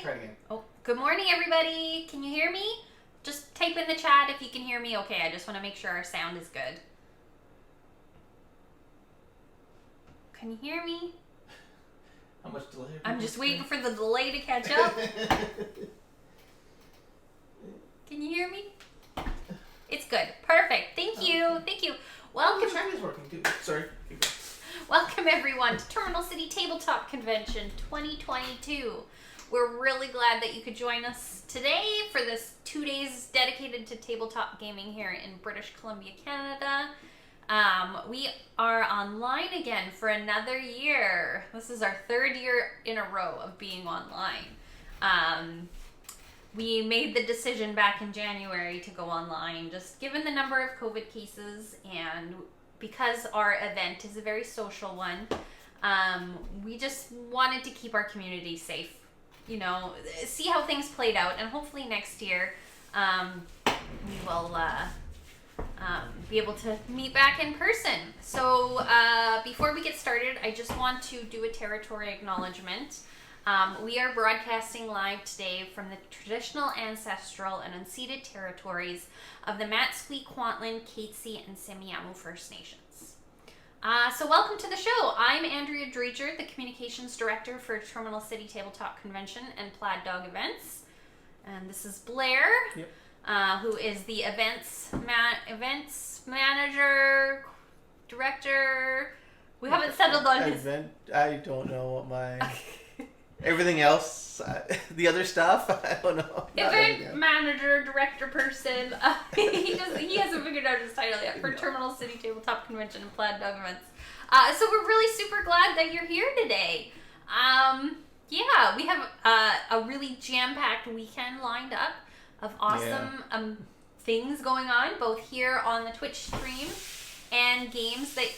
try it again. Oh, good morning, everybody. Can you hear me? Just type in the chat if you can hear me. Okay, I just want to make sure our sound is good. Can you hear me? How much delay? I'm just waiting for the delay to catch up. Can you hear me? It's good. Perfect. Thank you. Okay. Thank you. Welcome. The chat is working too. Sorry. Keep going. Welcome everyone to Terminal City Tabletop Convention 2022. We're really glad that you could join us today for this 2 days dedicated to tabletop gaming here in British Columbia, Canada. We are online again for another year. This is our third year in a row of being online. We made the decision back in January to go online, just given the number of COVID cases, and because our event is a very social one, we just wanted to keep our community safe. You know, see how things played out, and hopefully next year we will be able to meet back in person. So before we get started, I just want to do a territory acknowledgement. We are broadcasting live today from the traditional, ancestral, and unceded territories of the Matsqui, Kwantlen, Katzie, and Semiahmoo First Nations. So welcome to the show. I'm Andrea Dreger, the Communications Director for Terminal City Tabletop Convention and Plaid Dog Events. And this is Blair, who is the events manager, director. We haven't settled on his... I don't know what my... Everything else, the other stuff, I don't know. Event manager, director person. He hasn't figured out his title yet for Terminal City Tabletop Convention and Plaid Dog Events. So we're really super glad that you're here today. We have a really jam-packed weekend lined up of awesome things going on, both here on the Twitch stream and games that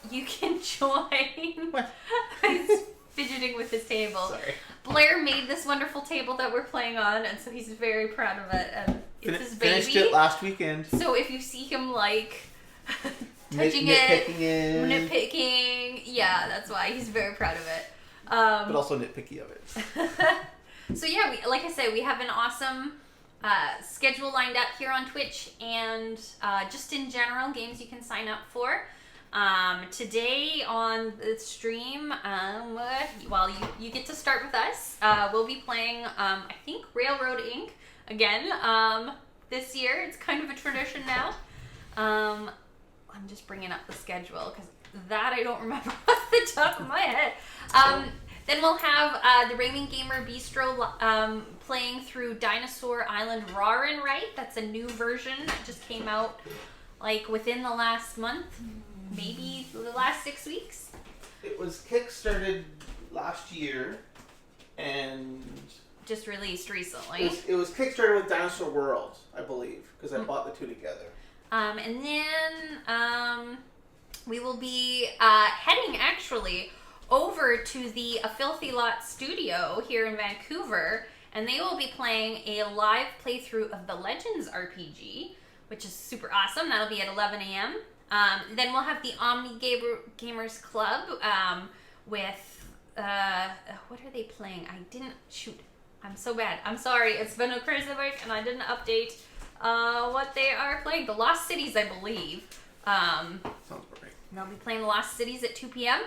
you can join. What? He's fidgeting with his table. Sorry. Blair made this wonderful table that we're playing on, and so he's very proud of it. And it's his baby. Finished it last weekend. So if you see him like touching nitpicking, yeah, that's why he's very proud of it. But also nitpicky of it. So yeah, like I said, we have an awesome schedule lined up here on Twitch, and just in general, games you can sign up for. Today on the stream, you get to start with us. We'll be playing, I think, Railroad Inc. again this year. It's kind of a tradition now. I'm just bringing up the schedule because that I don't remember off the top of my head. Then we'll have the Raving Gamer Bistro playing through Dinosaur Island Raw and Right. That's a new version that just came out like within the last month. Maybe the last 6 weeks? It was kickstarted last year and... just released recently. It was kickstarted with Dinosaur World, I believe, because I bought the two together. And then we will be heading actually over to the A Filthy Lot studio here in Vancouver, and they will be playing a live playthrough of the Legends RPG, which is super awesome. That'll be at 11 a.m. Then we'll have the Omni Gamers Club with, what are they playing? I'm so bad. I'm sorry. It's been a crazy week and I didn't update what they are playing. The Lost Cities, I believe. Sounds right. They'll be playing the Lost Cities at 2 p.m.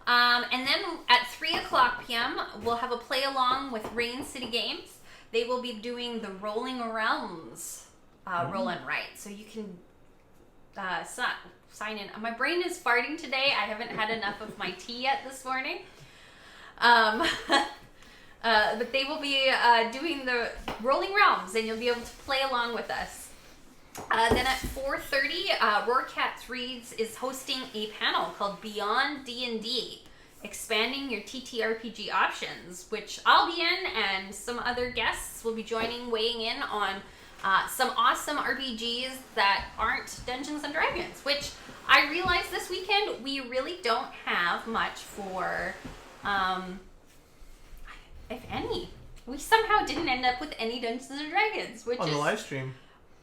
And then at 3 o'clock p.m., we'll have a play-along with Rain City Games. They will be doing the Rolling Realms roll and write. So you can... sign in. My brain is farting today. I haven't had enough of my tea yet this morning. But they will be doing the Rolling Realms, and you'll be able to play along with us. Then at 4:30, Roarcats Reads is hosting a panel called Beyond D&D, expanding your TTRPG options, which I'll be in, and some other guests will be joining, weighing in on some awesome RPGs that aren't Dungeons & Dragons, which I realized this weekend we really don't have much for, if any. We somehow didn't end up with any Dungeons & Dragons, which on the live stream.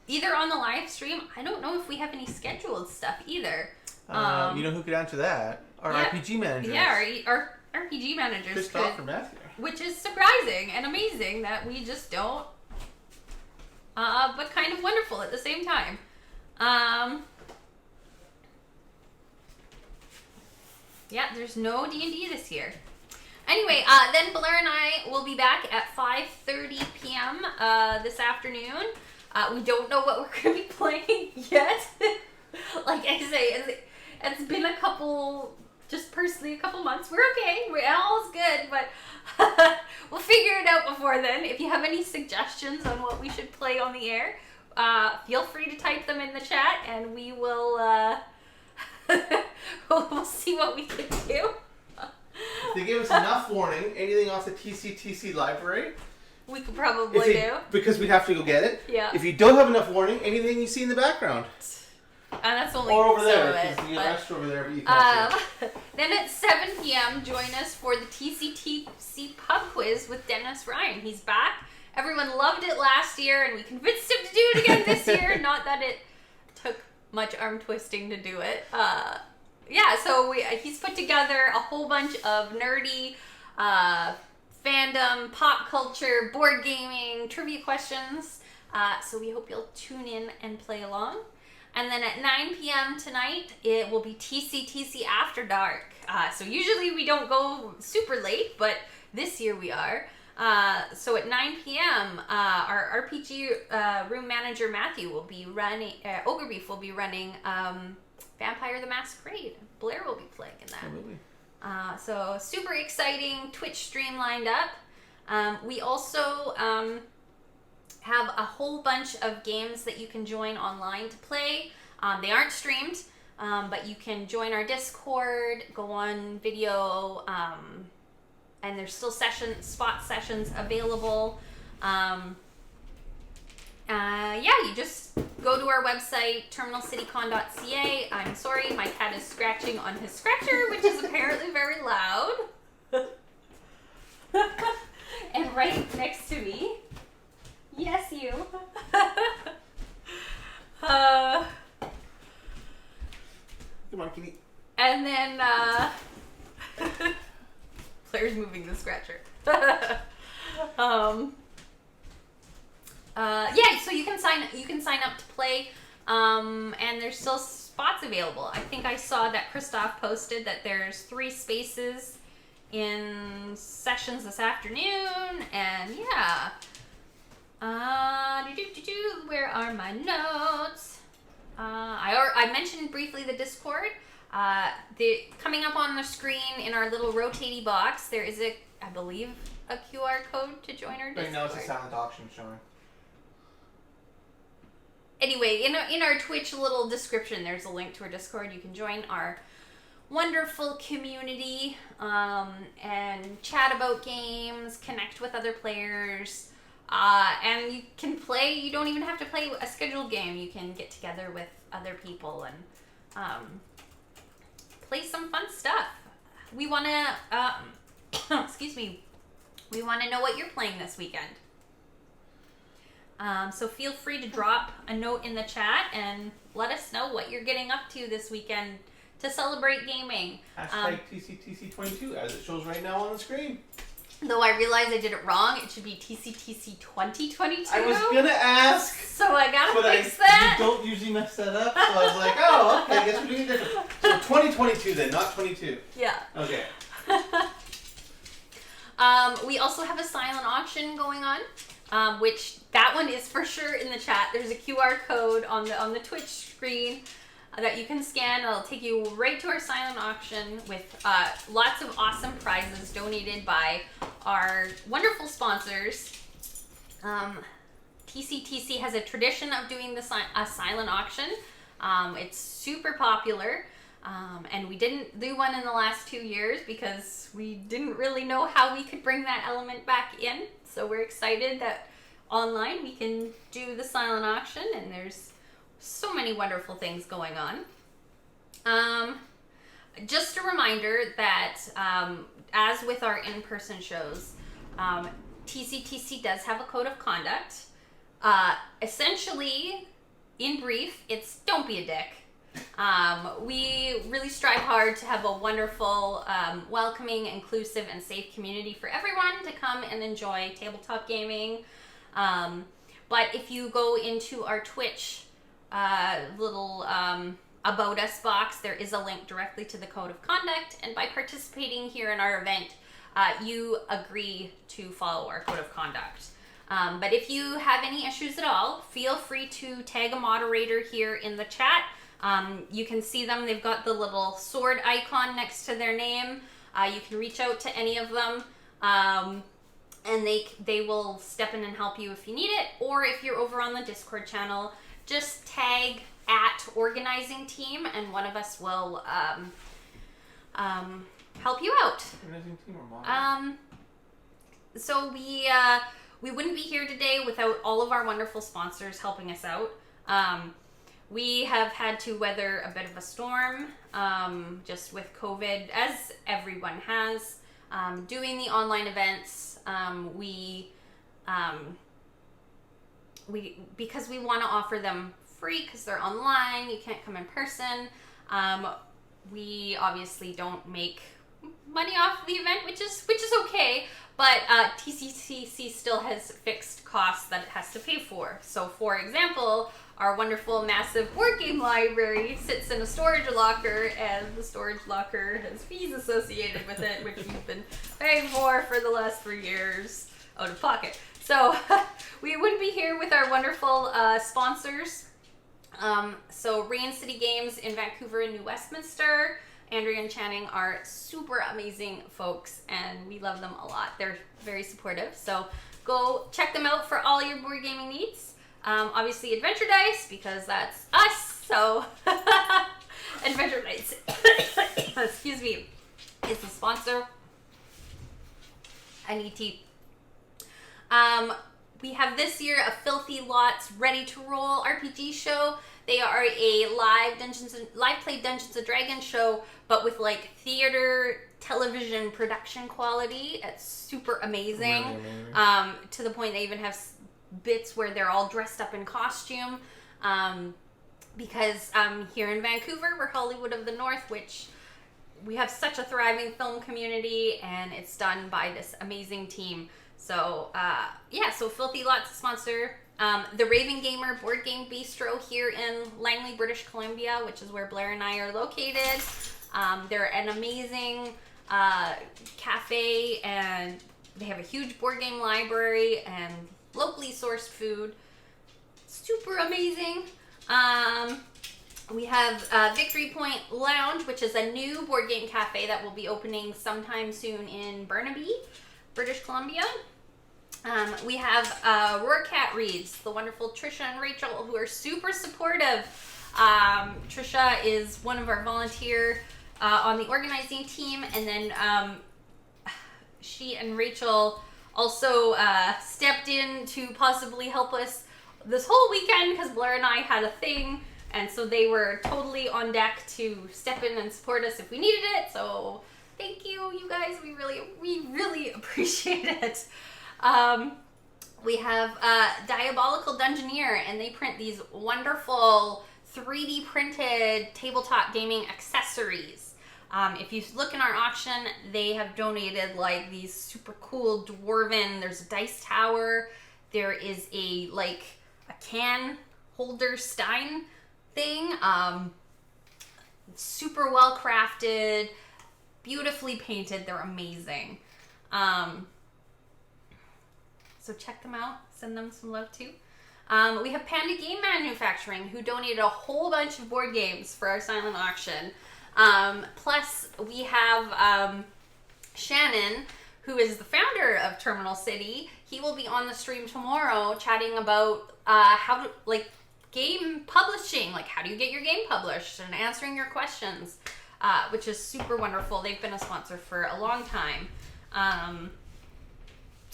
Either on the live stream, I don't know if we have any scheduled stuff either. You know who could answer that? Our RPG managers. Yeah, our RPG managers. Christoph or Matthew. which is surprising and amazing that we just don't, but kind of wonderful at the same time. Yeah, there's no D&D this year. Anyway, then Blair and I will be back at 5:30 p.m. This afternoon. We don't know what we're going to be playing yet. Like I say, it's been a couple months. We're okay. All's good, but we'll figure it out before then. If you have any suggestions on what we should play on the air, feel free to type them in the chat, and we will we'll see what we can do. If they give us enough warning, anything off the TCTC library, we could probably do. Because we have to go get it. Yeah. If you don't have enough warning, anything you see in the background. And that's only or over there, because the rest over there, but you can't see it. Then at 7 p.m., join us for the TCTC pub quiz with Dennis Ryan. He's back. Everyone loved it last year, and we convinced him to do it again this year. Not that it took much arm twisting to do it. Yeah, so he's put together a whole bunch of nerdy fandom, pop culture, board gaming, trivia questions. So we hope you'll tune in and play along. And then at 9 p.m. tonight, it will be TCTC After Dark. So usually we don't go super late, but this year we are. So at 9 p.m., our RPG room manager Matthew will be running, Ogre Beef will be running Vampire the Masquerade. Blair will be playing in that. So super exciting Twitch stream lined up. We also have a whole bunch of games that you can join online to play. They aren't streamed, but you can join our Discord, go on video, and there's still spot sessions available. Yeah, you just go to our website, terminalcitycon.ca. I'm sorry, my cat is scratching on his scratcher, which is apparently very loud. And right next to me, yes, you. Come on, kitty. And then, Claire's moving the scratcher. Yeah, so you can sign up to play, and there's still spots available. I think I saw that Christoph posted that there's 3 spaces in sessions this afternoon, and yeah. Where are my notes? I mentioned briefly the Discord. Coming up on the screen in our little rotating box, there is I believe, a QR code to join our Discord. Right now it's a silent auction showing. Anyway, in our Twitch little description, there's a link to our Discord. You can join our wonderful community and chat about games, connect with other players, and you can play. You don't even have to play a scheduled game. You can get together with other people and play some fun stuff. We want to, excuse me, we want to know what you're playing this weekend. So feel free to drop a note in the chat and let us know what you're getting up to this weekend to celebrate gaming. Hashtag TCTC22 as it shows right now on the screen. Though I realized I did it wrong, it should be TCTC 2022. I was gonna ask. So I gotta fix that. You don't usually mess that up, so I was like, oh, okay, I guess we're doing it different. So 2022 then, not 22. Yeah. Okay. We also have a silent auction going on, which that one is for sure in the chat. There's a QR code on the Twitch screen that you can scan. It'll take you right to our silent auction with lots of awesome prizes donated by our wonderful sponsors. TCTC has a tradition of doing a silent auction. It's super popular. And we didn't do one in the last 2 years because we didn't really know how we could bring that element back in. So we're excited that online we can do the silent auction, and there's so many wonderful things going on. Just a reminder that as with our in-person shows, TCTC does have a code of conduct. Essentially, in brief, it's don't be a dick. We really strive hard to have a wonderful, welcoming, inclusive, and safe community for everyone to come and enjoy tabletop gaming. But if you go into our Twitch little About Us box, there is a link directly to the Code of Conduct, and by participating here in our event, you agree to follow our Code of Conduct. But if you have any issues at all, feel free to tag a moderator here in the chat. You can see them. They've got the little sword icon next to their name. You can reach out to any of them, and they will step in and help you if you need it. Or if you're over on the Discord channel, just tag @organizing team, and one of us will help you out. Organizing team or model? So we wouldn't be here today without all of our wonderful sponsors helping us out. We have had to weather a bit of a storm, just with COVID, as everyone has. Doing the online events, because we want to offer them free because they're online, you can't come in person. We obviously don't make money off the event, which is okay, but TCTC still has fixed costs that it has to pay for. So for example, our wonderful massive board game library sits in a storage locker, and the storage locker has fees associated with it, which we've been paying for the last 3 years out of pocket. So we wouldn't be here with our wonderful sponsors. So Rain City Games in Vancouver and New Westminster, Andrea and Channing are super amazing folks, and we love them a lot. They're very supportive, so go check them out for all your board gaming needs. Obviously Adventure Dice, because that's us, so Adventure Dice, excuse me, is the sponsor. I need tea. We have this year a Filthy Lots Ready to Roll RPG show. They are a live play Dungeons and Dragons show, but with like theater television production quality. It's super amazing. Really to the point they even have bits where they're all dressed up in costume. Because here in Vancouver, we're Hollywood of the North, which we have such a thriving film community, and it's done by this amazing team. So, so Filthy Lots sponsor. The Raving Gamer board game bistro here in Langley, British Columbia, which is where Blair and I are located. They're an amazing cafe, and they have a huge board game library and locally sourced food. Super amazing. We have Victory Point Lounge, which is a new board game cafe that will be opening sometime soon in Burnaby, British Columbia. We have Roarcat Reads, the wonderful Trisha and Rachel, who are super supportive. Trisha is one of our volunteer on the organizing team, and then she and Rachel also stepped in to possibly help us this whole weekend because Blair and I had a thing, and so they were totally on deck to step in and support us if we needed it. So thank you, you guys. We really appreciate it. We have Diabolical Dungeoneer, and they print these wonderful 3D printed tabletop gaming accessories. If you look in our auction, they have donated like these super cool dwarven, there's a dice tower, there is a can holder stein thing, super well crafted, beautifully painted, they're amazing. So check them out, send them some love too. We have Panda Game Manufacturing, who donated a whole bunch of board games for our silent auction. Plus, we have Shannon, who is the founder of Terminal City. He will be on the stream tomorrow chatting about how to, game publishing, how do you get your game published, and answering your questions, which is super wonderful. They've been a sponsor for a long time.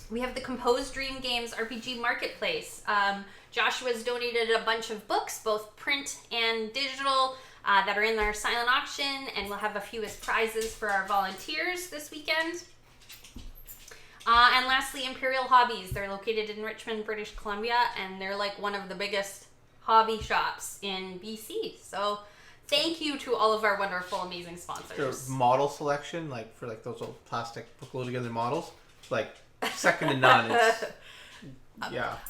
We have the Composed Dream Games RPG Marketplace. Joshua's donated a bunch of books, both print and digital, that are in our silent auction, and we'll have a few as prizes for our volunteers this weekend. And lastly, Imperial Hobbies. They're located in Richmond, British Columbia, and they're one of the biggest hobby shops in BC. So Thank you to all of our wonderful, amazing The sponsors. model selection, like for like those old plastic glue together models, like second to none. It's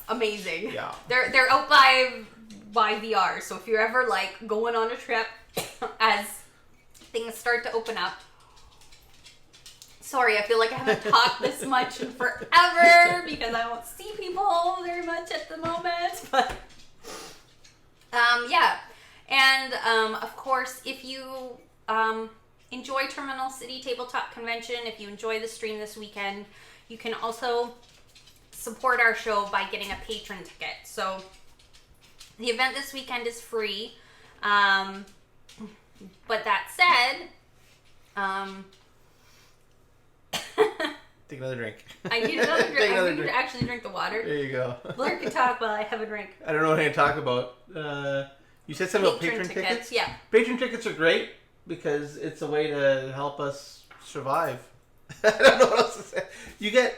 Amazing. Yeah. They're out by VR. So if you're ever like going on a trip as things start to open up. Sorry, I feel like I haven't talked this much in forever because I don't see people very much at the moment. But yeah. And of course, if you enjoy Terminal City Tabletop Convention, if you enjoy the stream this weekend, you can also support our show by getting a patron ticket. So the event this weekend is free. But that said, Take another drink. I need another drink. Take another I need drink. to actually drink the water. There you go. Blair can talk while I have a drink. I don't know what I'm going to talk about. You said something about patron tickets? Yeah. Patron tickets are great because it's a way to help us survive. I don't know what else to say. You get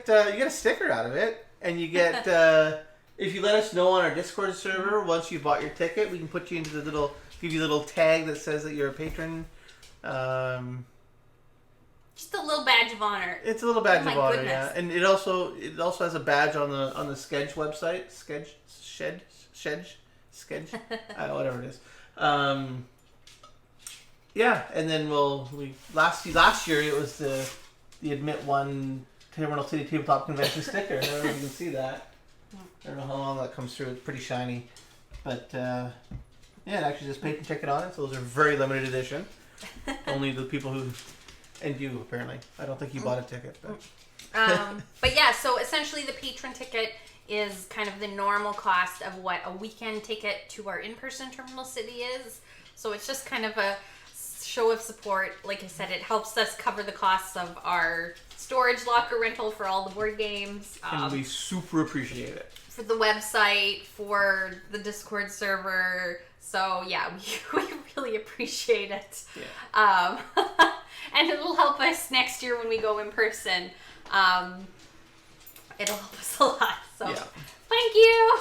a sticker out of it, and you get if you let us know on our Discord server once you bought your ticket, we can put you into the give you a little tag that says that you're a patron. Just a little badge of honor. It's a little badge Oh of my honor, goodness. yeah. And it also has a badge on the Sketch website. Sketch. Whatever it is. Yeah, and then last year it was the Admit One Terminal City Tabletop Convention sticker. I don't know if you can see that. I don't know how long that comes through. It's pretty shiny, but yeah, it actually says patron ticket on it. So those are very limited edition. Only the people who, and you apparently. I don't think you bought a ticket, but. But yeah, so essentially the patron ticket is kind of the normal cost of what a weekend ticket to our in-person Terminal City is. So it's just kind of a show of support. Like I said, it helps us cover the costs of our storage locker rental for all the board games. And we super appreciate it. For the website, for the Discord server. So yeah, we really appreciate it. Yeah. And it'll help us next year when we go in person. It'll help us a lot. So Thank you.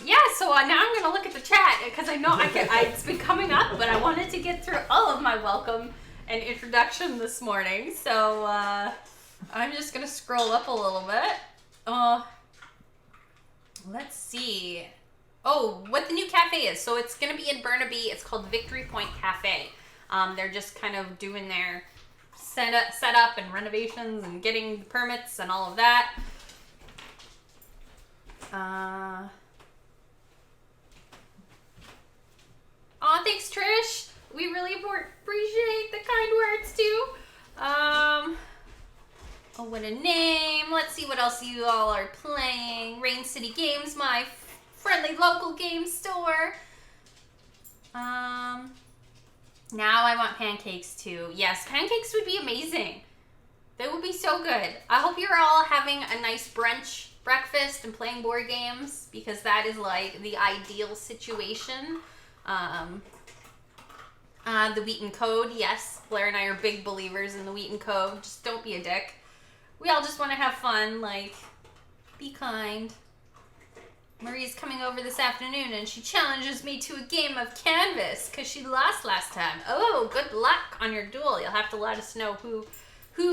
Yeah, so now I'm going to look at the chat because I know it's been coming up, but I wanted to get through all of my welcome and introduction this morning. So I'm just going to scroll up a little bit. Let's see. Oh, what the new cafe is. So it's going to be in Burnaby. It's called Victory Point Cafe. They're just kind of doing their setup and renovations and getting the permits and all of that. Thanks, Trish. We really appreciate the kind words too. Oh, what a name. Let's see what else you all are playing. Rain City Games, my friendly local game store. Now I want pancakes too. Yes, pancakes would be amazing. They would be so good. I hope you're all having a nice breakfast and playing board games because that is like the ideal situation. The Wheaton Code, yes. Blair and I are big believers in the Wheaton Code. Just don't be a dick. We all just want to have fun, like, be kind. Marie's coming over this afternoon and she challenges me to a game of Canvas because she lost last time. Oh, good luck on your duel. You'll have to let us know who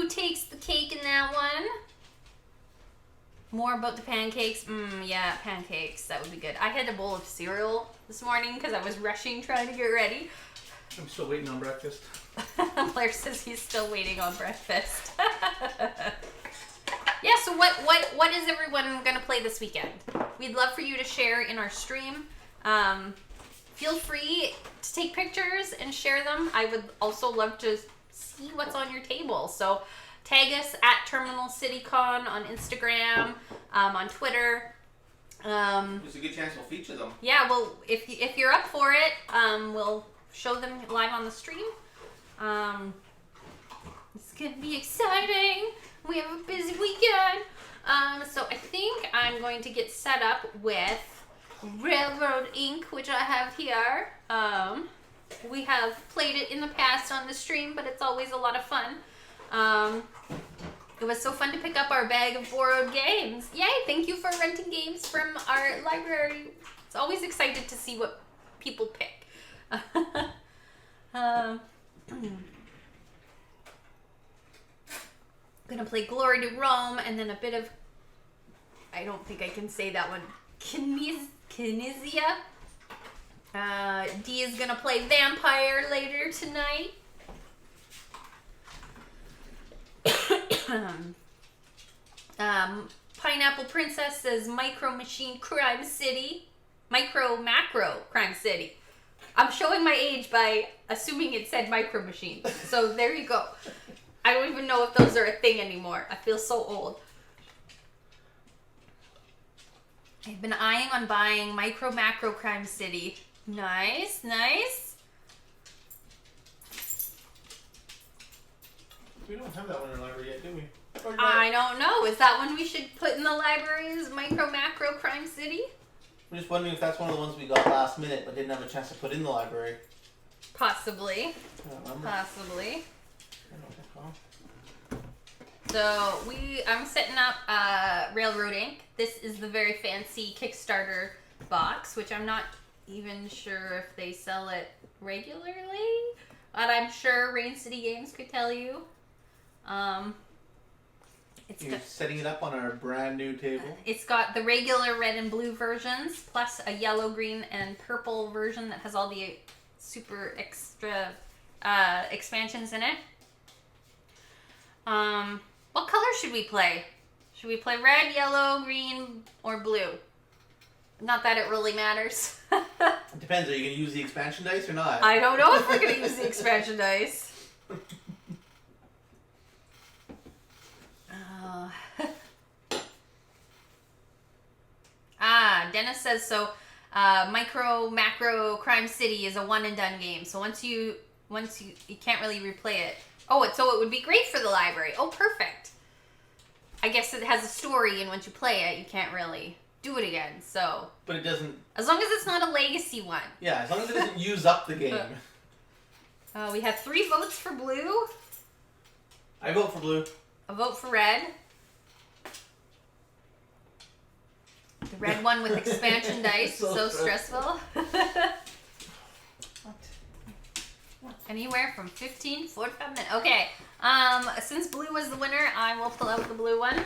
takes the cake in that one. More about the pancakes. Yeah, pancakes. That would be good. I had a bowl of cereal this morning because I was rushing trying to get ready. I'm still waiting on breakfast. Blair says he's still waiting on breakfast. Yeah, so what is everyone going to play this weekend? We'd love for you to share in our stream. Feel free to take pictures and share them. I would also love to see what's on your table. So tag us at Terminal City Con on Instagram, on Twitter. There's a good chance we'll feature them. Yeah, well, if you're up for it, we'll show them live on the stream. It's gonna be exciting. We have a busy weekend. So I think I'm going to get set up with Railroad Ink, which I have here. We have played it in the past on the stream, but it's always a lot of fun. It was so fun to pick up our bag of borrowed games. Yay, thank you for renting games from our library. It's always excited to see what people pick. Gonna play Glory to Rome and then a bit of, I don't think I can say that one, Kinesia. D is gonna play Vampire later tonight. Pineapple Princess says Micro Machine Crime City. Macro Crime City. I'm showing my age by assuming it said Micro Machine. So there you go. I don't even know if those are a thing anymore. I feel so old. I've been eyeing on buying Macro Crime City. Nice, nice. We don't have that one in our library yet, do we? I don't know. Is that one we should put in the library? Is Macro Crime City? I'm just wondering if that's one of the ones we got last minute but didn't have a chance to put in the library. Possibly. I don't remember. Possibly. I don't know what they're called. So I'm setting up Railroad Inc. This is the very fancy Kickstarter box, which I'm not even sure if they sell it regularly, but I'm sure Rain City Games could tell you. You're setting it up on our brand new table. It's got the regular red and blue versions, plus a yellow, green, and purple version that has all the super extra expansions in it. What color should we play? Should we play red, yellow, green, or blue? Not that it really matters. It depends. Are you going to use the expansion dice or not? I don't know if we're going to use the expansion dice. Dennis says so. Macro Crime City is a one and done game. So once you can't really replay it. Oh, so it would be great for the library. Oh, perfect. I guess it has a story, and once you play it, you can't really do it again. So. But it doesn't. As long as it's not a legacy one. Yeah, as long as it doesn't use up the game. We have 3 votes for blue. I vote for blue. A vote for red. The red one with expansion dice. so stressful. What? Anywhere from 15 to 45 minutes. Okay. Since blue was the winner, I will pull out the blue one.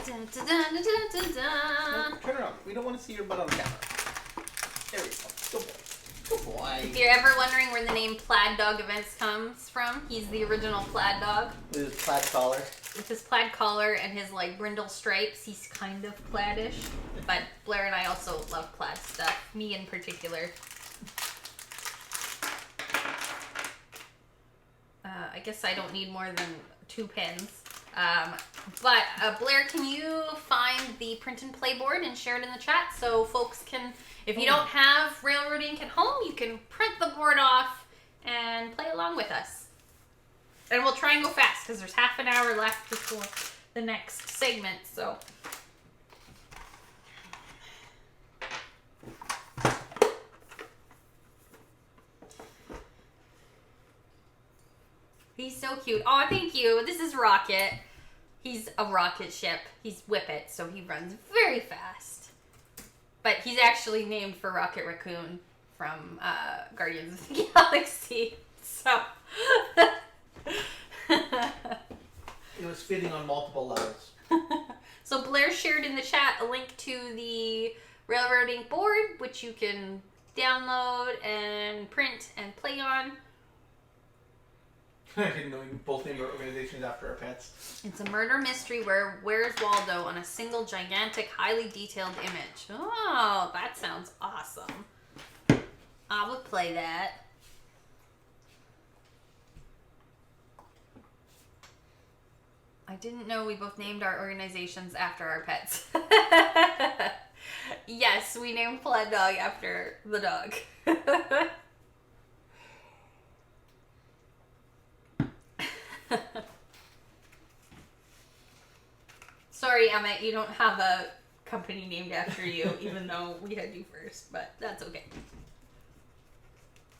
Dun, dun, dun, dun, dun, dun. No, turn around. We don't want to see your butt on camera. There we go. Good boy. Good boy. If you're ever wondering where the name Plaid Dog Events comes from, he's the original Plaid Dog. With his plaid collar. With his plaid collar and his like brindle stripes, he's kind of plaid-ish. But Blair and I also love plaid stuff. Me in particular. I guess I don't need more than 2 pens. But Blair, can you find the print and play board and share it in the chat so folks can, if you don't have Railroad Inc. at home, you can print the board off and play along with us. And we'll try and go fast because there's half an hour left before the next segment, so. He's so cute. Oh, thank you. This is Rocket. He's a rocket ship. He's Whippet, so he runs very fast. But he's actually named for Rocket Raccoon from Guardians of the Galaxy. So. It was fitting on multiple levels. So Blair shared in the chat a link to the Railroad Inc. board, which you can download and print and play on. I didn't know we both named our organizations after our pets. It's a murder mystery where Where's Waldo on a single gigantic, highly detailed image. Oh, that sounds awesome. I would play that. I didn't know we both named our organizations after our pets. Yes, we named Plaid Dog after the dog. Sorry, Emmett, you don't have a company named after you, even though we had you first, but that's okay.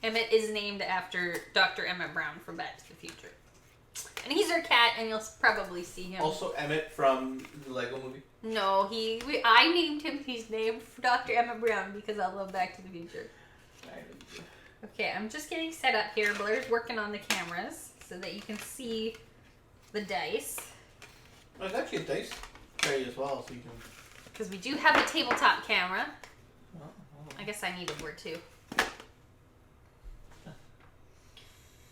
Emmett is named after Dr. Emmett Brown from Back to the Future. And he's our cat, and you'll probably see him. Also, Emmett from the Lego movie. No, I named him his name for Dr. Emmett Brown because I love Back to the Future. Okay, I'm just getting set up here. Blair's working on the cameras so that you can see the dice. There's actually a dice tray as well, so you can... Because we do have a tabletop camera. Oh. I guess I need a word too.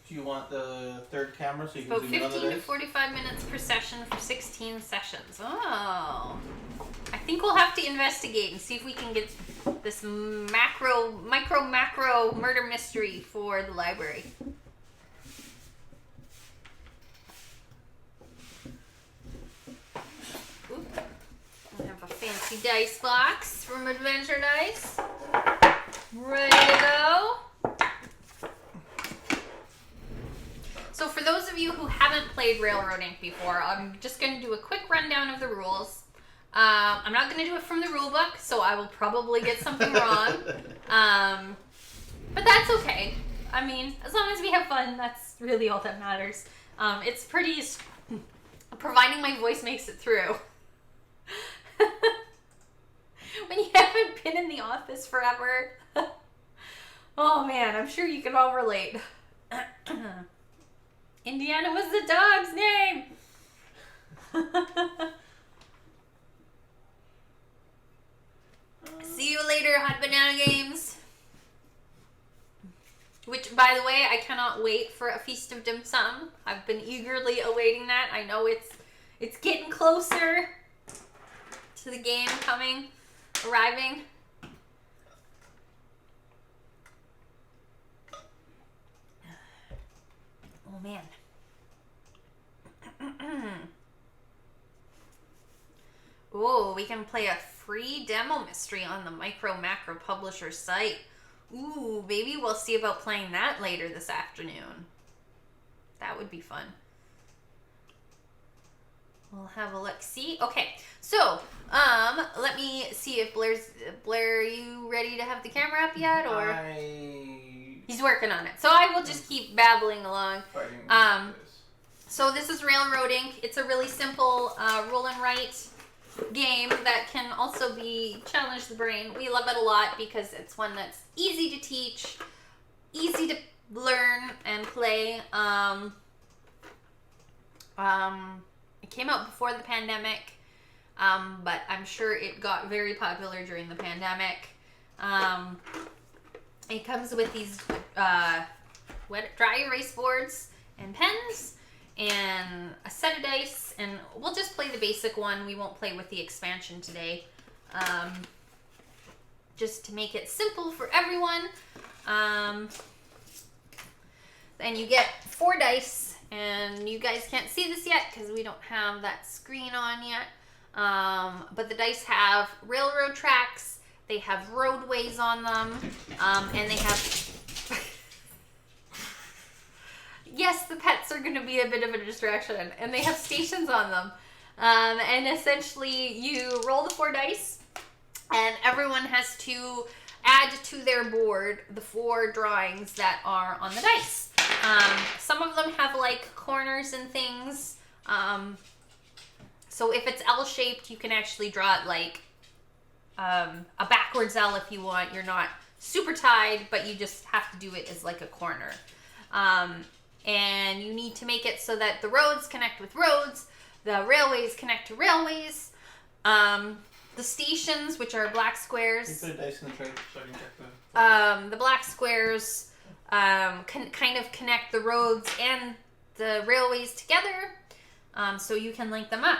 Do you want the third camera so you can About zoom in on the 15 to dice? 45 minutes per session for 16 sessions. Oh. I think we'll have to investigate and see if we can get this macro murder mystery for the library. Oop. I have a fancy dice box from Adventure Dice. Ready to go. So for those of you who haven't played Railroad Inc. before, I'm just going to do a quick rundown of the rules. I'm not going to do it from the rule book, so I will probably get something wrong. But that's okay. I mean, as long as we have fun, that's really all that matters. It's pretty... providing my voice makes it through. When you haven't been in the office forever. Oh man, I'm sure you can all relate. Indiana was the dog's name. See you later, Hot Banana Games. Which, by the way, I cannot wait for a Feast of Dim Sum. I've been eagerly awaiting that. I know it's getting closer to the game arriving. Oh man. Oh, we can play a free demo mystery on the Micro Macro Publisher site. Ooh, maybe we'll see about playing that later this afternoon. That would be fun. We'll have a look. See? Okay, so, let me see if Blair, are you ready to have the camera up yet, or? He's working on it. So I will just keep babbling along. So this is Railroad Inc. It's a really simple roll and write game that can also be challenge the brain. We love it a lot because it's one that's easy to teach, easy to learn and play. It came out before the pandemic, but I'm sure it got very popular during the pandemic. It comes with these dry erase boards and pens and a set of dice, and we'll just play the basic one. We won't play with the expansion today, just to make it simple for everyone. And you get 4 dice, and you guys can't see this yet because we don't have that screen on yet, but the dice have railroad tracks, they have roadways on them, and they have... Yes, the pets are going to be a bit of a distraction, and they have stations on them. And essentially, you roll the 4 dice, and everyone has to add to their board the 4 drawings that are on the dice. Some of them have, like, corners and things. So if it's L-shaped, you can actually draw it like a backwards L if you want. You're not super tied, but you just have to do it as, like, a corner. And you need to make it so that the roads connect with roads, the railways connect to railways, the stations, which are black squares. Can you put a dice in the tray so I can check the black squares kind of connect the roads and the railways together, so you can link them up.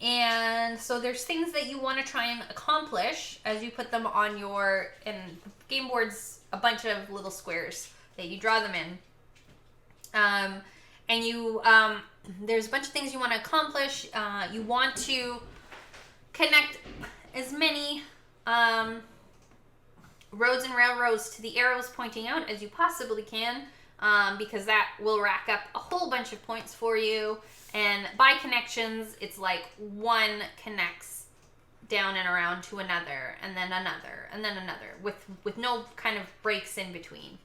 And so there's things that you want to try and accomplish as you put them on and the game board's a bunch of little squares that you draw them in. And you, there's a bunch of things you want to accomplish. You want to connect as many, roads and railroads to the arrows pointing out as you possibly can, because that will rack up a whole bunch of points for you. And by connections, it's like one connects down and around to another, and then another, and then another, with no kind of breaks in between.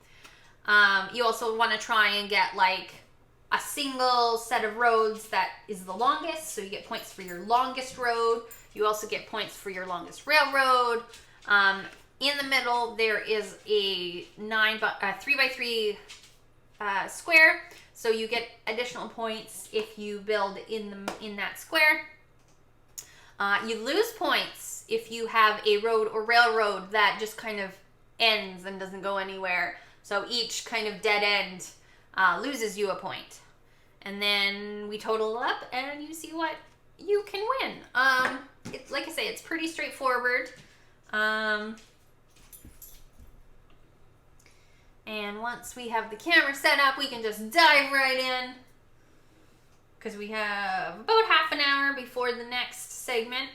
You also want to try and get like a single set of roads that is the longest, so you get points for your longest road. You also get points for your longest railroad. In the middle, there is a 3x3 square, so you get additional points if you build in that square. You lose points if you have a road or railroad that just kind of ends and doesn't go anywhere. So each kind of dead end loses you a point. And then we total it up and you see what you can win. Like I say, it's pretty straightforward. And once we have the camera set up, we can just dive right in. Because we have about half an hour before the next segment.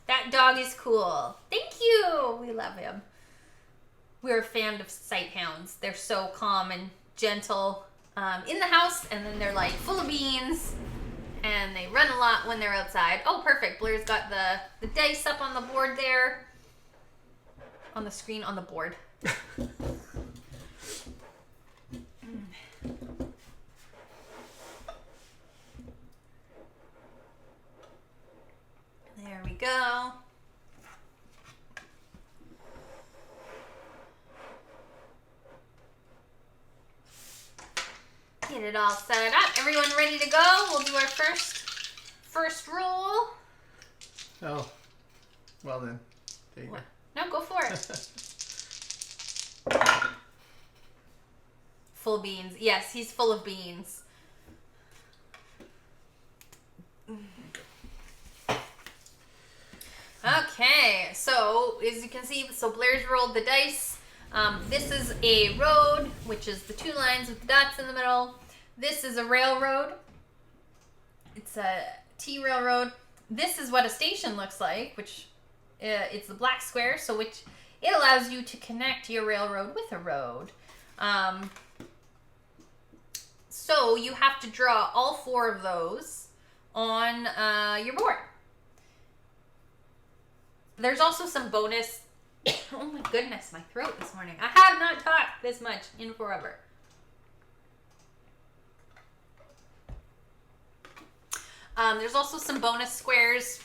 That dog is cool. Thank you. We love him. We're a fan of sight hounds. They're so calm and gentle in the house, and then they're like full of beans, and they run a lot when they're outside. Oh, perfect. Blair's got the dice up on the board there. On the screen, on the board. There we go. Get it all set up. Everyone ready to go? We'll do our first roll. Oh, well then. There you go. No, go for it. Full beans. Yes, he's full of beans. Okay, so as you can see, Blair's rolled the dice. This is a road, which is the two lines with the dots in the middle. This is a railroad. It's a T railroad. This is what a station looks like, which it's the black square, so which it allows you to connect your railroad with a road. So you have to draw all four of those on your board. There's also some bonus. Oh my goodness, my throat this morning. I have not talked this much in forever. There's also some bonus squares.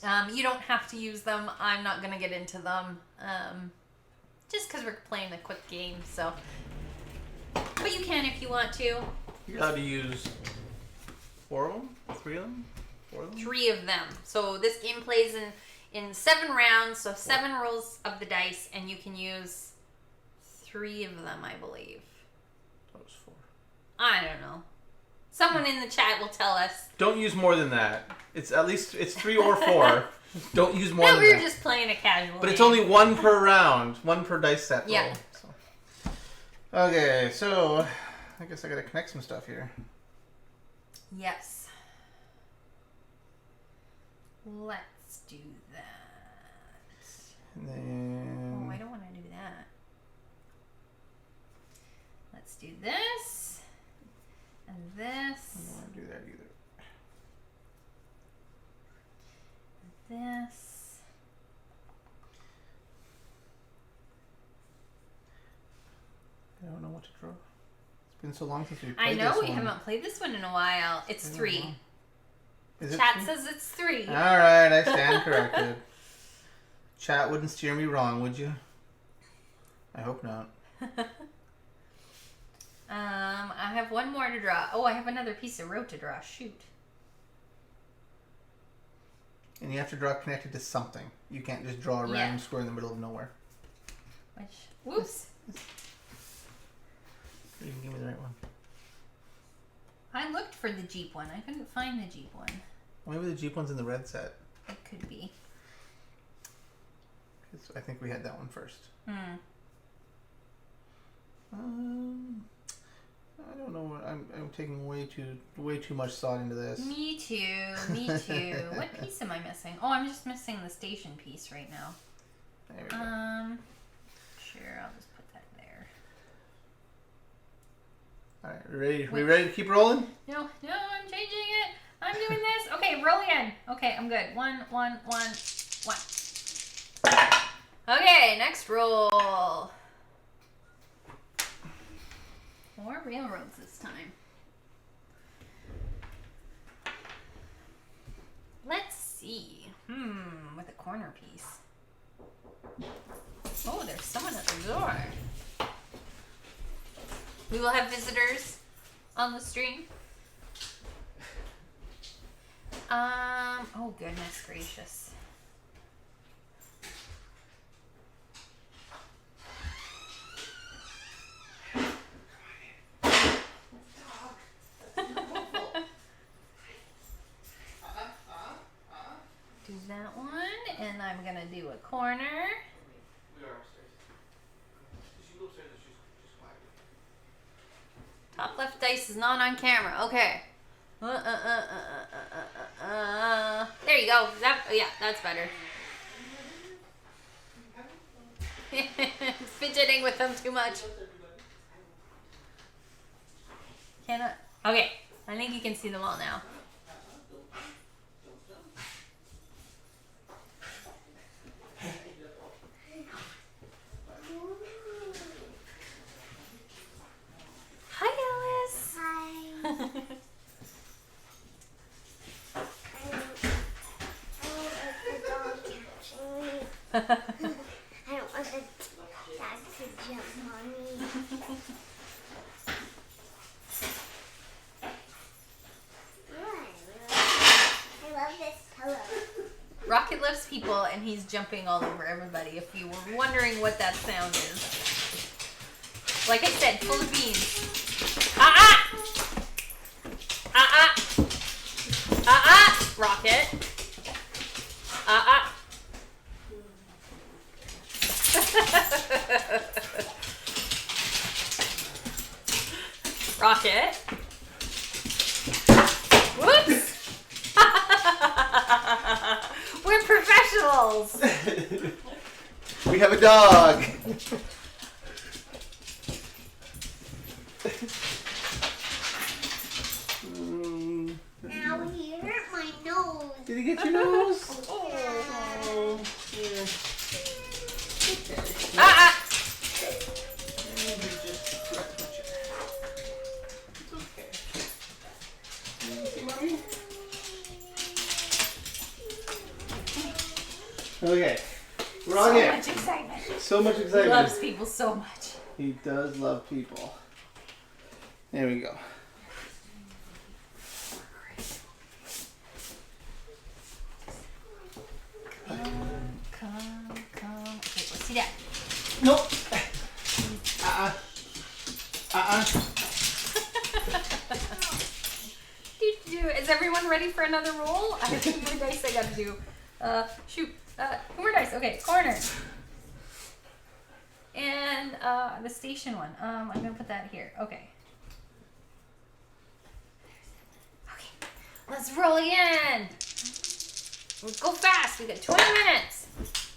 You don't have to use them. I'm not going to get into them. Just because we're playing a quick game, so. But you can if you want to. You're allowed to use 4 of them? 3 of them? 4 of them? 3 of them. So this game plays in 7 rounds, so 7 rolls of the dice, and you can use 3 of them, I believe. That was 4. I don't know. Someone in the chat will tell us. Don't use more than that. It's 3 or 4. Don't use more than that. No, we were just playing a casual But game. it's only 1 per round. 1 per dice set roll. Yeah. So. Okay, so I guess I gotta connect some stuff here. Yes. Let's do that. And then... Oh, I don't want to do that. Let's do this. And this. I don't want to do that either. This. I don't know what to draw. It's been so long since we I played know this we one. haven't played this one in a while. It's 3. Is it Chat 3? says it's 3. Alright, I stand corrected. Chat wouldn't steer me wrong, would you? I hope not. I have one more to draw. Oh, I have another piece of road to draw. Shoot. And you have to draw connected to something. You can't just draw a random square in the middle of nowhere. Whoops. You can give me the right one. I looked for the Jeep one. I couldn't find the Jeep one. Maybe the Jeep one's in the red set. It could be. 'Cause I think we had that one first. I don't know. I'm taking way too much thought into this. Me too. Me too. What piece am I missing? Oh, I'm just missing the station piece right now. There we go. Sure, I'll just put that there. All right, we ready to keep rolling? No, I'm changing it. I'm doing this. Okay, roll again. Okay, I'm good. 1, 1, 1, 1. Okay, next roll. More railroads this time. see. With a corner piece. Oh, there's someone at the door. We will have visitors on the stream. Oh goodness gracious. Do that one, and I'm gonna do a corner. We are upstairs. She go upstairs and she's quiet. Top left dice is not on camera. Okay. There you go. Yeah, that's better. Fidgeting with them too much. Cannot. Okay, I think you can see them all now. Hi, Alice. Hi. I don't want the dog to jump on me. I love this pillow. Rocket loves people, and he's jumping all over everybody. If you were wondering what that sound is, like I said, full of beans. Rocket. Rocket. Whoops. We're professionals. We have a dog. Ow, he hurt my nose. Did he get your nose? Oh. Yeah. Okay, we're all here. So much excitement. So much He excitement. loves people so much. He does love people. There we go. Come. Okay, let's see that. Nope. Is everyone ready for another roll? I have 2 more dice I gotta do. Shoot. 2 more dice. Okay, corner. And the station one. I'm gonna put that here. Okay. Okay. Let's roll again. Let's go fast. We got 20 minutes.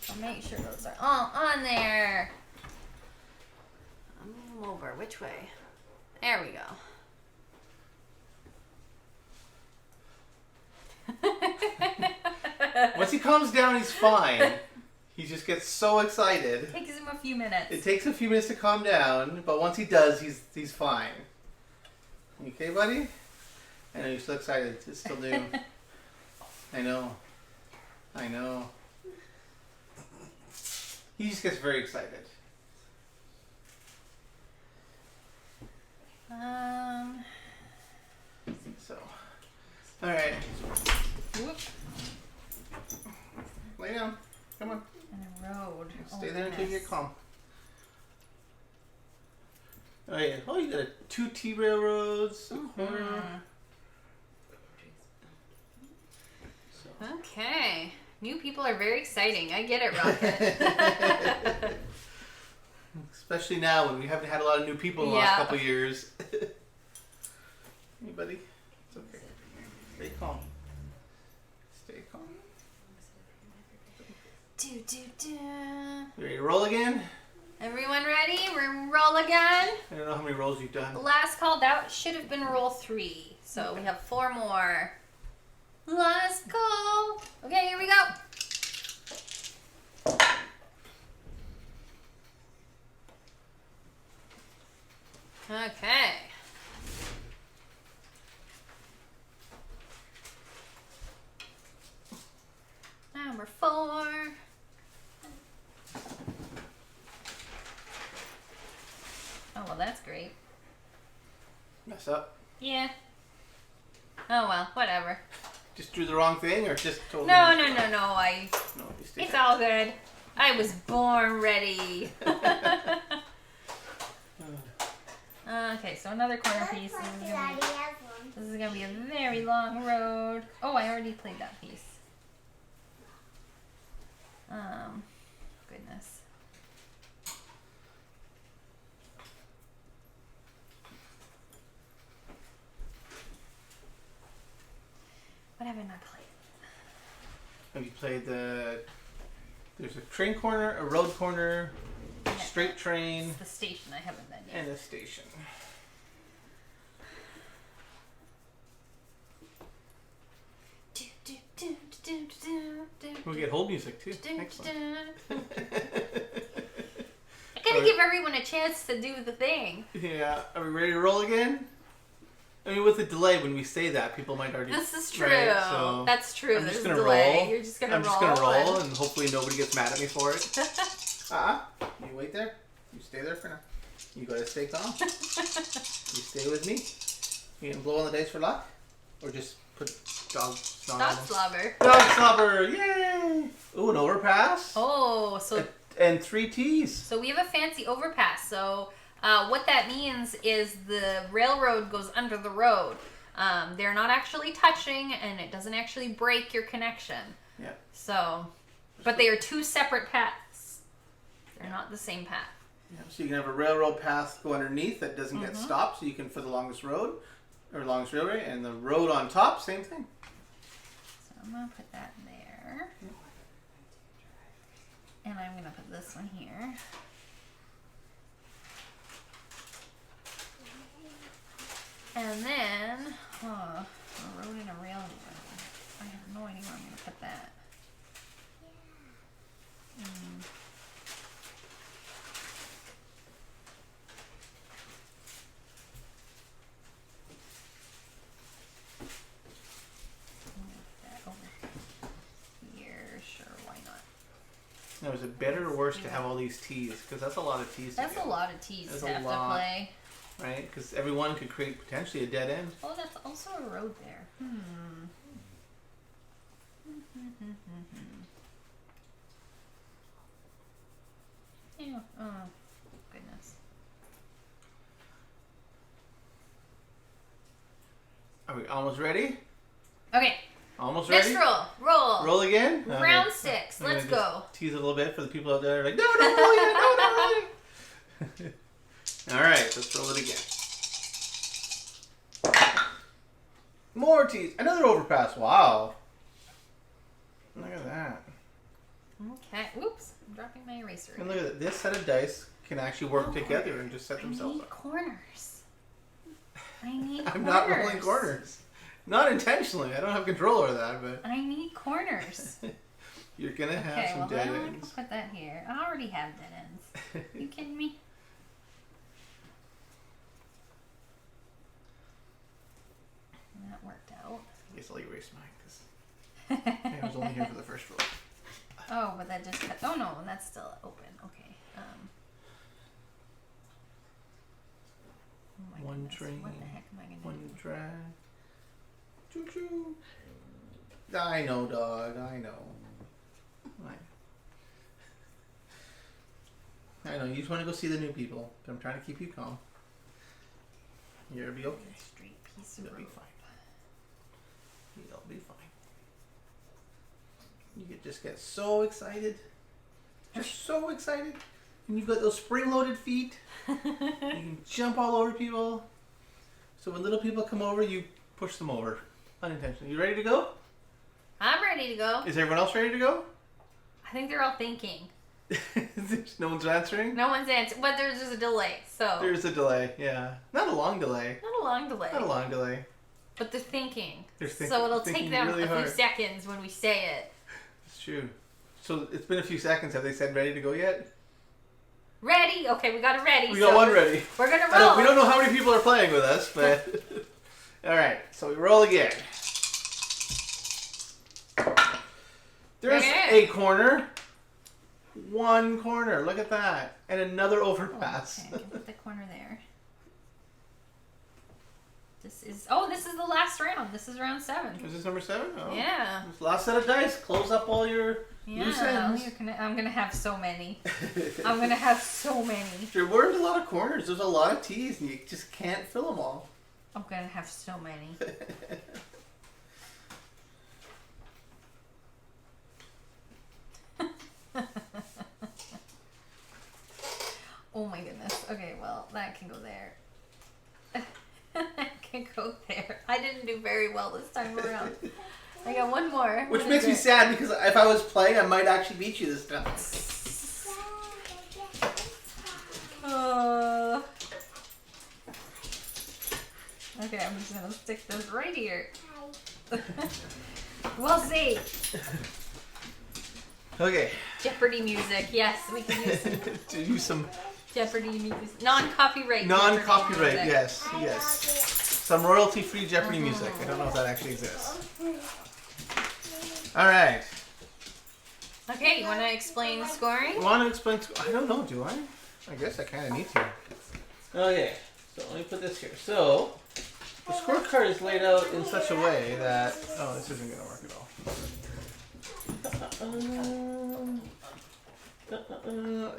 I'll make sure those are all on there. I'll move them over. Which way? There we go. Once he calms down, he's fine. He just gets so excited. It takes him a few minutes. It takes a few minutes to calm down, but once he does, he's fine. You okay, buddy? I know you're so excited. It's still new. I know. He just gets very excited. So, all right. Whoop. Lay down. Come on. And a road. Stay there until you get calm. Oh yeah. Oh, you got 2 T-railroads. Okay. New people are very exciting. I get it, Rocket. Especially now when we haven't had a lot of new people in the last couple of years. Hey, buddy. It's okay. Stay calm. Stay calm. You ready to roll again? Everyone ready? We're roll again. I don't know how many rolls you've done. Last call out should have been roll 3. So we have 4 more. Last call. Okay, here we go. Okay. mess up? Yeah. Oh well, whatever. Just drew the wrong thing, or just totally? No. No, just It's all good. I was born ready. Okay, so another corner piece. This is gonna be a very long road. Oh, I already played that piece. Goodness. What have I not played? Have you played there's a train corner, a road corner, a straight train, It's the station I haven't done yet. and a station. We get hold music too. Excellent. I gotta give everyone a chance to do the thing. Yeah. Are we ready to roll again? I mean, with the delay, when we say that, people might already. This is true. Right, so That's true. I'm There's just a gonna delay. roll. You're just gonna I'm roll. just gonna roll, and hopefully nobody gets mad at me for it. You wait there. You stay there for now. You gotta stay calm. You stay with me. You gonna blow on the dice for luck, or just put dog snot on Dog them? slobber. Dog slobber! Yay! Ooh, an overpass. Oh, so And 3 T's. So we have a fancy overpass. So what that means is the railroad goes under the road. They're not actually touching, and it doesn't actually break your connection. Yeah. So, but they are two separate paths. They're not the same path. Yeah, so you can have a railroad path go underneath that doesn't get stopped, so you can for the longest road, or longest railway, and the road on top, same thing. So I'm gonna put that there, and I'm gonna put this one here. And then, a road and a railroad. I have no idea where I'm gonna put that. Now, is it better or worse to have all these T's? Because that's a lot of T's. That's a lot of T's That's to a have lot. to play. Right? Because every one could create potentially a dead end. Oh, that's also a road there. Ew. Oh, goodness. Are we almost ready? Okay, Almost ready? next roll. Roll. Roll again? Round Okay. 6. I'm gonna Let's just go. Tease it a little bit for the people out there like, no, don't roll yet, no, don't roll yet. All right, let's roll it again. More tease. Another overpass. Wow. Look at that. Okay. Oops. I'm dropping my eraser. And look at that. This set of dice can actually work together and just set I themselves need up. corners. I need corners. I'm not rolling corners. Not intentionally. I don't have control over that, but I need corners. you're going to have Okay, some well dead then I can ends. put that here. I already have dead ends. You kidding me? That worked out. I guess I'll erase mine because I was only here for the first roll. Oh, but that just cut. Oh no, that's still open. Okay. Oh my One goodness. train, What the heck am I gonna one do? drag. Choo choo. I know, dog. I know. I know. You just want to go see the new people, but I'm trying to keep you calm. You'll be okay. Straight piece of You'll be road. fine. You'll be fine. You could just get so excited. Just so excited. And you've got those spring-loaded feet. You can jump all over people. So when little people come over, you push them over. Unintentionally. You ready to go? I'm ready to go. Is everyone else ready to go? I think they're all thinking. No one's answering? No one's answering. But there's just a delay. So. There's a delay, yeah. Not a long delay. Not a long delay. Not a long delay. But they're thinking. They're So it'll take thinking them really a few hard. seconds when we say it. It's true. So it's been a few seconds. Have they said ready to go yet? Ready? Okay, we got it ready. We got one ready. We're gonna roll. We don't know how many people are playing with us, but all right. So we roll again. There's Okay. a corner. One corner. Look at that, and another Oh, overpass. okay, I can put the corner there. This is the last round. This is round 7. Is this number 7? Oh. Yeah. Last set of dice. Close up all your loose ends. I'm gonna have so many. I'm gonna have so many. We're in a lot of corners. There's a lot of T's, and you just can't fill them all. I'm gonna have so many. Oh my goodness. Okay, well, that can go there. That can go there. I didn't do very well this time around. I got one more. Which makes me sad because if I was playing, I might actually beat you this time. Okay, I'm just gonna stick this right here. We'll see. Okay. Jeopardy music. Yes, we can use some To use some Jeopardy music. Non-copyright. non-copyright. Jeopardy music. Yes. Some royalty-free Jeopardy music. I don't know if that actually exists. All right. Okay, you want to explain scoring? Want to explain? I don't know. Do I? I guess I kind of need to. Okay. So let me put this here. So the scorecard is laid out in such a way that this isn't going to work at all.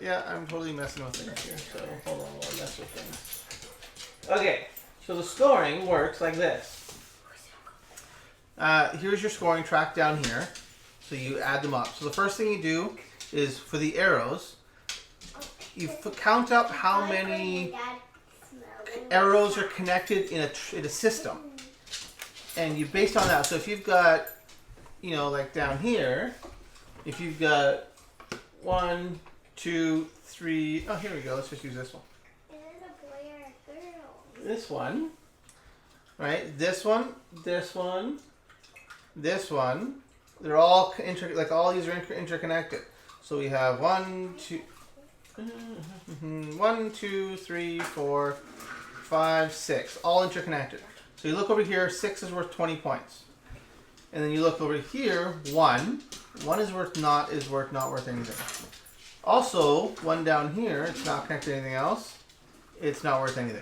Yeah, I'm totally messing with things here. So hold on while I mess with things. Okay. So the scoring works like this. Here's your scoring track down here. So you add them up. So the first thing you do is for the arrows, you count up how many arrows are connected in a system. And you based on that. So if you've got, like down here, if you've got 1, 2, 3. Oh, here we go. Let's just use this one. This one, right? This one, this one, this one. They're all all these are interconnected. So we have 1, 2, 3, 4, 5, 6, all interconnected. So you look over here, 6 is worth 20 points, and then you look over here, 1 is not worth anything. Also, 1 down here, it's not connected to anything else. It's not worth anything.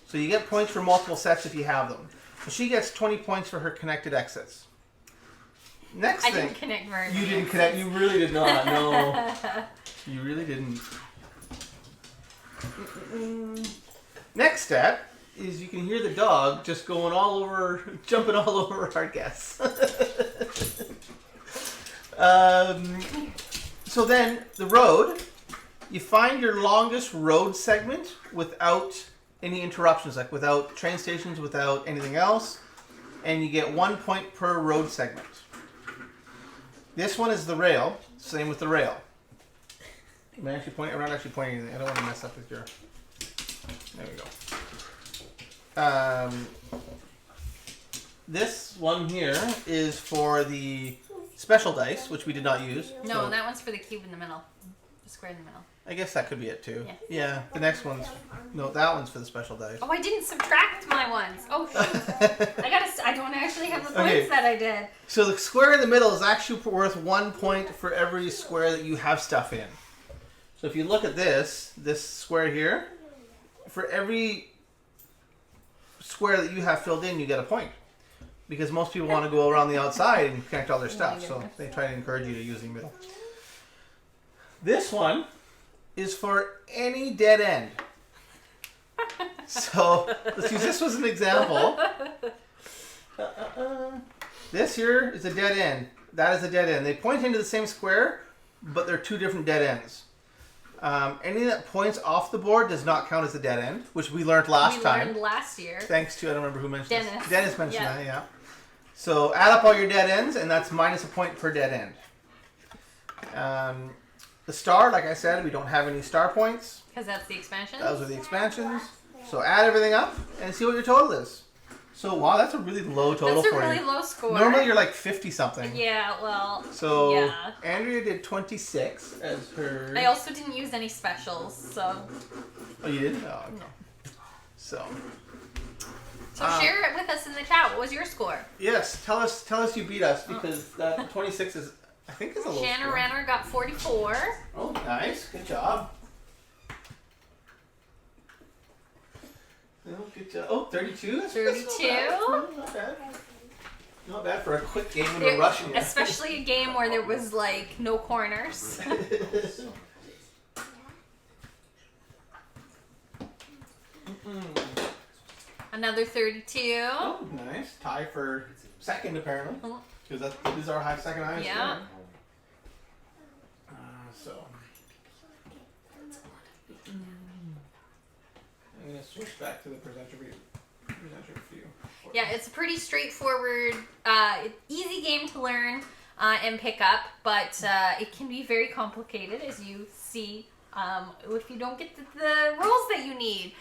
So you get points for multiple sets if you have them. So she gets 20 points for her connected exits. Next thing. I didn't connect very much. You didn't connect. You really did not. No. You really didn't. Next step is you can hear the dog just jumping all over our guests. So then the road, you find your longest road segment without any interruptions, like without train stations, without anything else, and you get 1 point per road segment. This one is the rail. Same with the rail. I'm not actually pointing anything. I don't want to mess up with your. There we go. This one here is for the special dice, which we did not use. No, that one's for the cube in the middle, the square in the middle. I guess that could be it too. Yeah. Yeah. The next one's that one's for the special dice. Oh, I didn't subtract my ones. Oh shoot! I don't actually have the points that I did. So the square in the middle is actually worth 1 point for every square that you have stuff in. So if you look at this square here, for every square that you have filled in, you get a point. Because most people want to go around the outside and connect all their stuff, so they try to encourage you to use the middle. This one is for any dead end. So let's use this as an example. This here is a dead end. That is a dead end. They point into the same square, but they're 2 different dead ends. Anything that points off the board does not count as a dead end, which we learned last time. We learned last year. Thanks to, I don't remember who mentioned Dennis. this. Dennis mentioned that, yeah. So add up all your dead ends, and that's minus a point per dead end. The star, like I said, we don't have any star points. Because that's the expansions? Those are the expansions. So add everything up and see what your total is. So, wow, that's a really low total for you. That's a really low score. Normally you're like 50-something. Yeah, well, So, yeah. Andrea did 26 as her... I also didn't use any specials, so... Oh, you didn't? Oh, okay. So share it with us in the chat. What was your score? Yes, tell us you beat us, because that 26 is, I think, is a low Shanna score. Renner got 44. Oh, nice. Good job. Oh, good job. Oh, 32? That's 32. Not bad. Not bad for a quick game when we're rushing it. Especially a game where there was like no corners. Another 32. Oh, nice. Tie for second, apparently. Because that is our second highest Yeah. score. So. I'm going to switch back to the presenter view. Yeah, it's a pretty straightforward, easy game to learn and pick up, but it can be very complicated, as you see, if you don't get the rules that you need.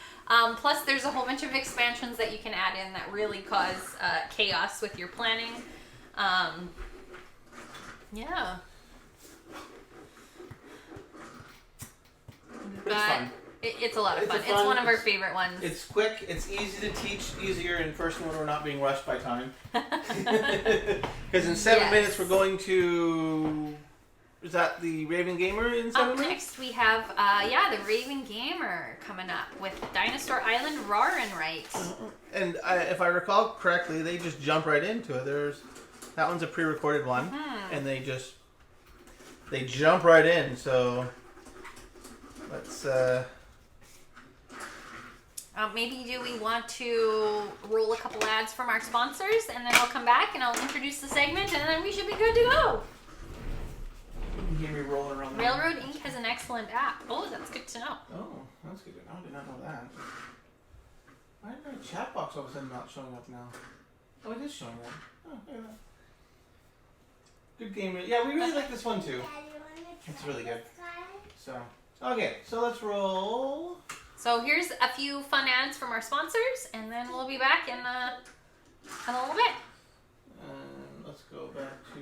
Plus, there's a whole bunch of expansions that you can add in that really cause chaos with your planning. Yeah. It's fun. It's a lot of fun. It's one of our favorite ones. It's quick. It's easy to teach. Easier in person when we're not being rushed by time. Because in 7 minutes we're going to. Is that the Raving Gamer in 7 minutes? Next we have the Raving Gamer coming up with Dinosaur Island Roarin' Right. And if I recall correctly, they just jump right into it. That one's a pre-recorded one, and they jump right in. So let's. Maybe do we want to roll a couple ads from our sponsors, and then I'll come back and I'll introduce the segment, and then we should be good to go. You can hear me rolling around. Railroad Inc. has an excellent app. Oh, that's good to know. Oh, that's good to know. I did not know that. Why is my chat box all of a sudden not showing up now? Oh, it is showing up. Oh, look at that. Good game. Yeah, we really like this one too. It's really good. So, okay, so let's roll. So here's a few fun ads from our sponsors, and then we'll be back in a little bit. Let's go back to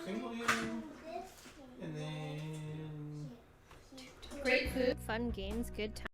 single view, and then Great food, fun games, good time.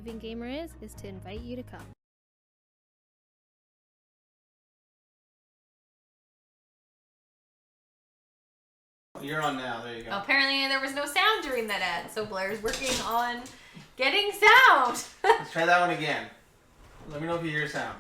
Raving Gamer is to invite you to come. you're on now. There you go. Apparently there was no sound during that ad, so Blair's working on getting sound. Let's try that one again. Let me know if you hear sound.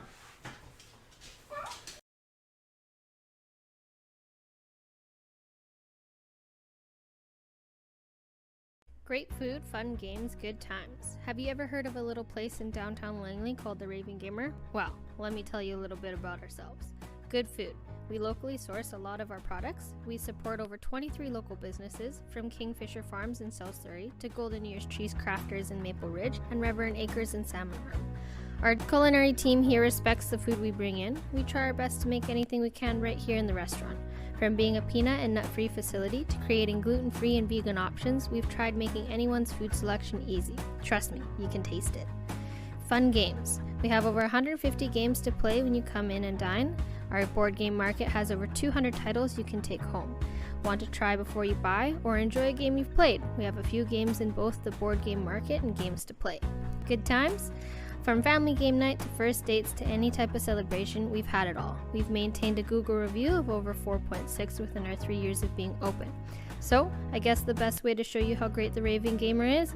Great food, fun games, good times. Have you ever heard of a little place in downtown Langley called the Raving Gamer? Well, let me tell you a little bit about ourselves. Good food. We locally source a lot of our products. We support over 23 local businesses, from Kingfisher Farms in South Surrey to Golden Ears Cheese Crafters in Maple Ridge and Reverend Acres in Salmon Room. Our culinary team here respects the food we bring in. We try our best to make anything we can right here in the restaurant. From being a peanut and nut-free facility to creating gluten-free and vegan options, we've tried making anyone's food selection easy. Trust me, you can taste it. Fun games. We have over 150 games to play when you come in and dine. Our board game market has over 200 titles you can take home. Want to try before you buy or enjoy a game you've played? We have a few games in both the board game market and games to play. Good times? From family game night to first dates to any type of celebration, we've had it all. We've maintained a Google review of over 4.6 within our 3 years of being open. So, I guess the best way to show you how great the Raving Gamer is